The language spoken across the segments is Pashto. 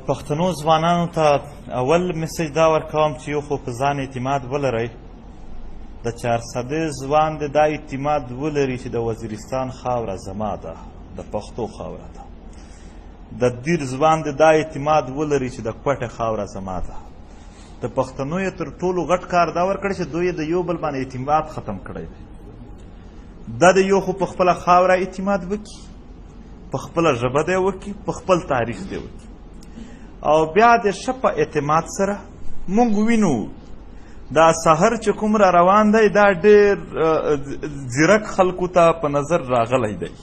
پښتنو ځوانانو ته اول میسج دا ورکوم چې یو خو په ځان اعتماد ولرئ. د چارسدې ځوان دی دا اعتماد ولري چې د وزیرستان خاوره زما ده، د پښتو خاوره ده. د دیر ځوان دی دا اعتماد ولري چې د کوټې خاوره زما ده. د پښتنو یې تر ټولو غټ کار دا ورکړی چې دوی د یو بل باندې اعتماد ختم کړی دی. دا د یو خو په خپله خاوره اعتماد وکړي، په خپله ژبه دی وکړي، په خپل تاریخ دی وکړي، او بیا د ښه په اعتماد سره موږ وینو دا سحر چې کوم را روان دی دا ډېر ځیرک خلکو ته په نظر راغلی دی،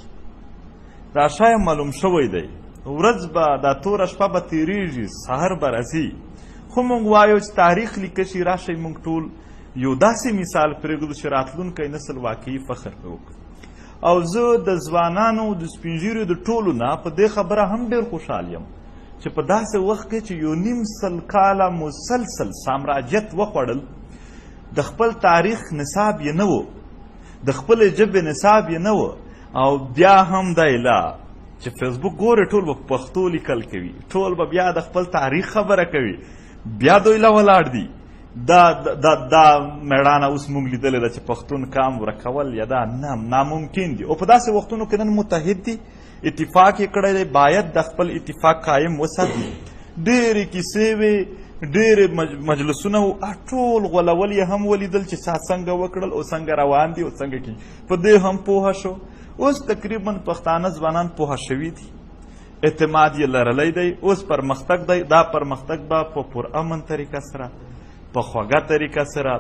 دا شای معلوم شوی دی. ورځ به دا توره شپه به تېرېږي، سحر به راځي، خو موږ وایو چې تاریخ لیکه شي، راشئ موږ ټول یو داسې مثال پرېږدو چې راتلونکی نسل واقعي فخر پرې وکړي. او زه د ځوانانو د سپین ږیرو د ټولو نه په دې خبره هم ډېر خوشحال یم چې په داسې وخت کې چې یو نیم سل کاله مسلسل سامراجیت وخوړل، د خپل تاریخ نصاب یې نه و، د خپلې ژبې نصاب یې نه و، او بیا هم دی لا چې فیسبوک ګورې ټول به پښتو لیکل کوي، ټول به بیا د خپل تاریخ خبره کوي، بیا دوی له ولاړ دي. دا میړانه اوس موږ لیدلې ده چې پښتون کام ورکول یا دا ناممکن دي. او په داسې وختونو کې نن متحد دي، اتفاق یې کړی دی، باید د خپل اتفاق قایم وساتي. ډېرې کیسې وې، ډېرې مجلسونه و، ټول غولول یې هم ولیدل چې چا څنګه وکړل او څنګه روان دي او څنګه کېږي، په دې هم پوهه شو. اوس تقریبا پښتانه ځوانان پوهه شوي دي، اعتماد یې لرلی دی، اوس پرمختګ دی. دا پرمختګ به په پرامن طریقه سره، په خوږه طریقه سره،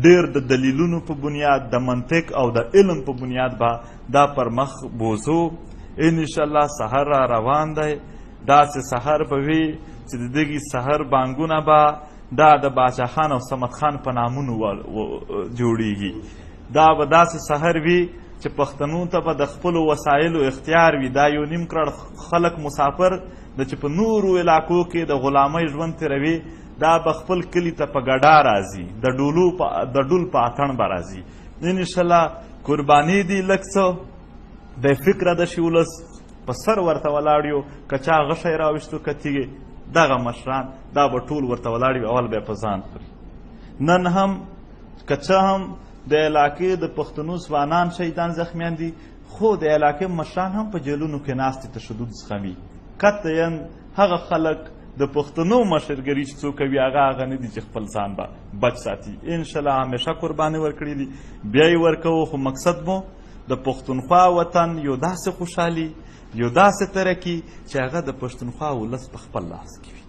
ډېر د دلیلونو په بنیاد، د منطق او د علم په بنیاد به دا پر مخ بوځو. انشاءالله سحر را روان دی، داسې سحر به وي چې د دغې سحر بانګونه به دا د باچا خان او صمد خان په نامونو جوړیږي. دا به داسې سحر وي چې پښتنو ته به د خپلو وسایلو اختیار وي. دا یو نیم کړ خلک مسافر د چې په نورو علاقو کې د غلامۍ ژوند تېروي، دا به خپل کلي ته په ګډا راځي، د ډول په اتڼ به راځي. انشاءالله قرباني دي لږ څه بې فکره د شي ولس په سر ورته ولاړ یو، که چا غشی راویستو که تیږې، دغه مشران دا به ټول ورته ولاړ وي، اول به یې په ځان خوري. نن هم که څه هم د علاقې د پښتنو ځوانان شهیدان زخمیان دي، خو د علاقې مشران هم په جیلونو کې ناست دي، تشدد زغمي. قطعا هغه خلک د پښتنو مشرګري چې څوک کوي هغه نه دي چې خپل ځان به بچ ساتي. انشاءالله همیشه قرباني ورکړي دي، بیا یې ورکوو، خو مقصد مو د پښتونخوا وطن یو داسې خوشحالي، یو داسې ترقي چې هغه د پښتونخوا ولس په خپل لاس کې وي.